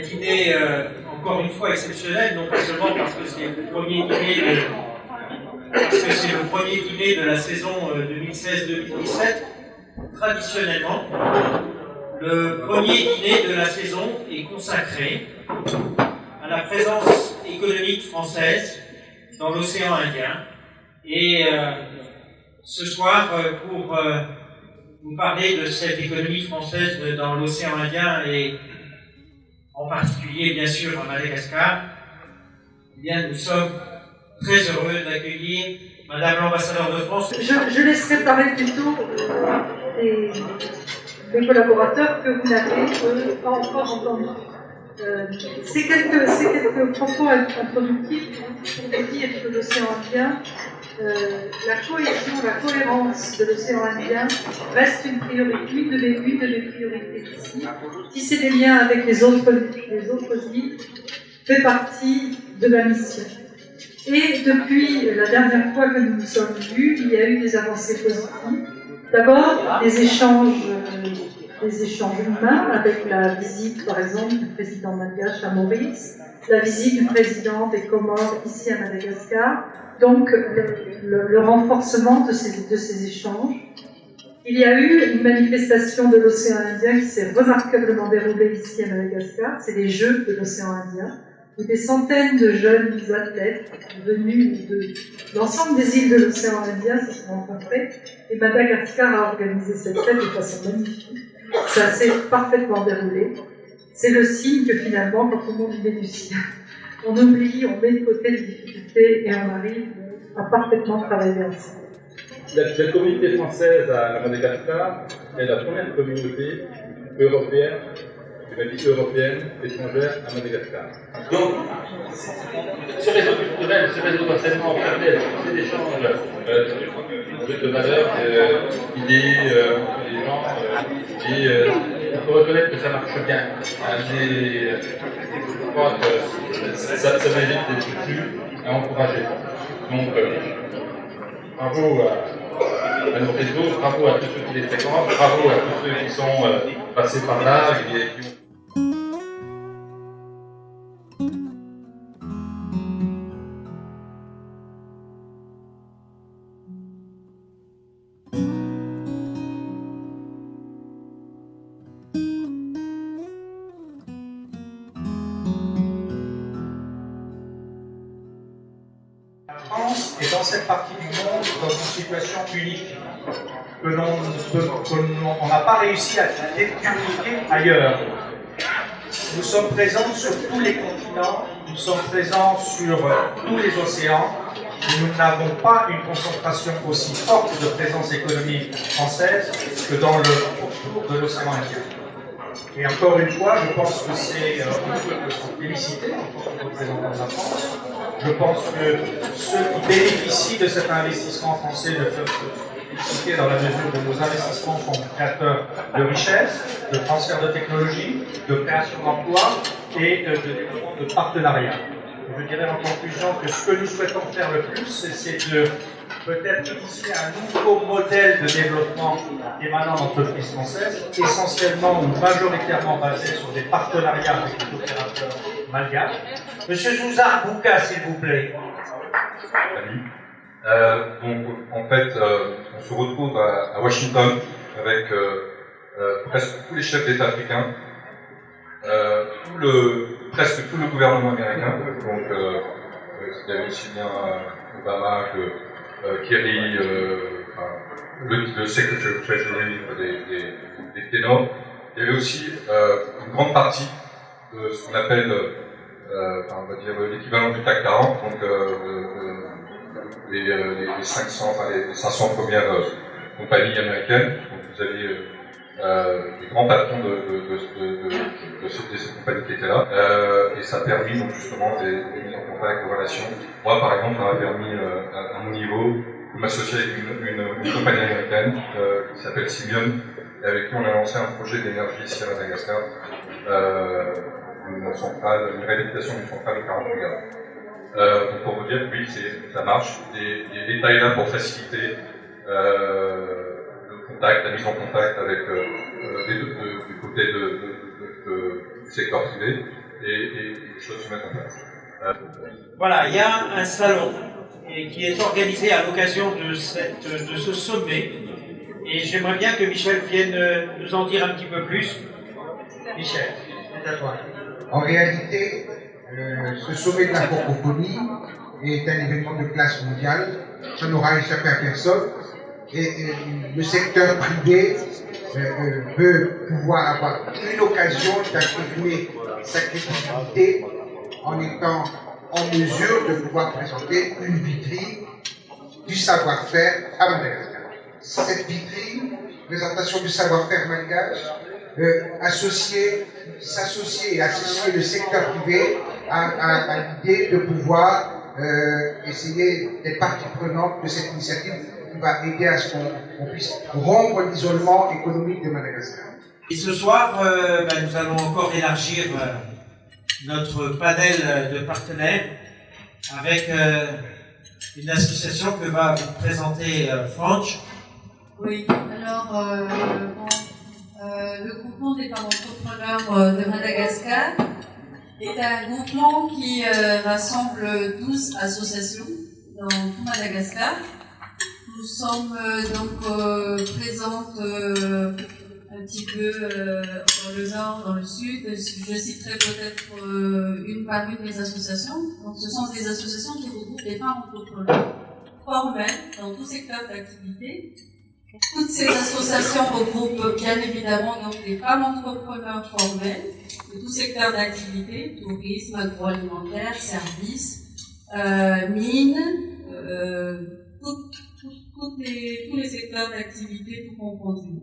dîner encore une fois exceptionnel, non pas seulement parce que c'est le premier dîner de la saison 2016-2017. Traditionnellement, le premier dîner de la saison est consacré à la présence économique française dans l'océan Indien. Et ce soir, pour vous parler de cette économie française dans l'océan Indien et en particulier, bien sûr, à Madagascar, eh bien, nous sommes très heureux d'accueillir Madame l'ambassadeur de France. Je laisserai parler plutôt des collaborateurs que vous n'avez pas encore entendus. Ces quelques propos introductifs pour dire que l'océan Indien, la cohésion, la cohérence de l'océan Indien reste une priorité, une de mes priorités ici. Tisser des liens avec les autres îles fait partie de ma mission. Et depuis la dernière fois que nous nous sommes vus, il y a eu des avancées positives. D'abord, des échanges humains avec la visite, par exemple, du président malgache à Maurice, la visite du président des Comores ici à Madagascar, donc le renforcement de ces échanges. Il y a eu une manifestation de l'océan Indien qui s'est remarquablement déroulée ici à Madagascar, c'est les Jeux de l'océan Indien, où des centaines de jeunes athlètes venus de l'ensemble des îles de l'océan Indien se sont rencontrés, et Madagascar a organisé cette fête de façon magnifique. Ça s'est parfaitement déroulé. C'est le signe que finalement, quand tout le monde met du sien, on oublie, on met de côté les difficultés et on arrive à parfaitement travailler ensemble. La communauté française à Madagascar est la première communauté européenne, étrangère à Madagascar. Donc, ce réseau culturel, ce réseau d'enseignement permet ces échanges de valeurs, d'idées, des gens, et il faut reconnaître que ça marche bien. Je crois que ça mérite d'être soutenu et encouragé. Donc, bravo à nos réseaux, bravo à tous ceux qui les fréquentent, bravo à tous ceux qui sont passés par là et qui ont... Et dans cette partie du monde, dans une situation unique, que l'on n'a pas réussi à dupliquer ailleurs. Nous sommes présents sur tous les continents, nous sommes présents sur tous les océans, et nous n'avons pas une concentration aussi forte de présence économique française que dans le pourtour de l'océan Indien. Et encore une fois, je pense que c'est on peut se féliciter en tant que représentant de la France. Je pense que ceux qui bénéficient de cet investissement français ne peuvent se féliciter dans la mesure où nos investissements sont créateurs de richesses, de transfert de technologie, de création d'emplois et de développement de partenariats. Je dirais en conclusion que ce que nous souhaitons faire le plus, c'est de peut-être initier un nouveau modèle de développement émanant d'entreprises françaises, essentiellement ou majoritairement basé sur des partenariats avec les opérateurs malgaches. Monsieur Zouzar Bouka, s'il vous plaît. Salut. Donc, en fait, on se retrouve à Washington avec presque tous les chefs d'État africains, presque tout le gouvernement américain. Donc, il y avait aussi bien Obama que Kerry, le Secretary of Treasury, des ténors. Il y avait aussi une grande partie de ce qu'on appelle, on va dire, l'équivalent du CAC 40, donc les 500 premières compagnies américaines. Donc vous aviez les grands patrons de ces compagnies qui étaient là, et ça a permis donc justement des mises en contact, des relations. Moi par exemple, ça m'a permis à mon niveau de m'associer avec une compagnie américaine qui s'appelle Simion, et avec qui on a lancé un projet d'énergie ici à Madagascar, une réhabilitation d'une centrale de 40 MW. Donc pour vous dire, oui, ça marche, et l'État est là pour faciliter le contact, la mise en contact avec du côté du secteur privé. les choses se mettent en place. Voilà, il y a un salon qui est organisé à l'occasion de ce sommet. Et j'aimerais bien que Michel vienne nous en dire un petit peu plus. Michel, c'est à toi. En réalité, ce sommet de la francophonie est un événement de classe mondiale. Ça n'aura échappé à personne. Et le secteur privé veut pouvoir avoir une occasion d'affirmer sa crédibilité en étant en mesure de pouvoir présenter une vitrine du savoir-faire à Madagascar. Cette vitrine, présentation du savoir-faire malgache, s'associer et associer le secteur privé à l'idée de pouvoir essayer d'être partie prenante de cette initiative qui va aider à ce qu'on puisse rompre l'isolement économique de Madagascar. Et ce soir, nous allons encore élargir notre panel de partenaires avec une association que va vous présenter Franch. Oui, alors le groupement des femmes entrepreneurs de Madagascar est un groupement qui rassemble 12 associations dans tout Madagascar. Nous sommes donc présentes un petit peu dans le nord, dans le sud. Je citerai peut-être une par une les associations. Donc, ce sont des associations qui regroupent des femmes entrepreneurs formelles dans tout secteur d'activité. Toutes ces associations regroupent bien évidemment donc des femmes entrepreneurs formelles de tout secteur d'activité, tourisme, agroalimentaire, services, mines, tous les secteurs d'activité tout confondus.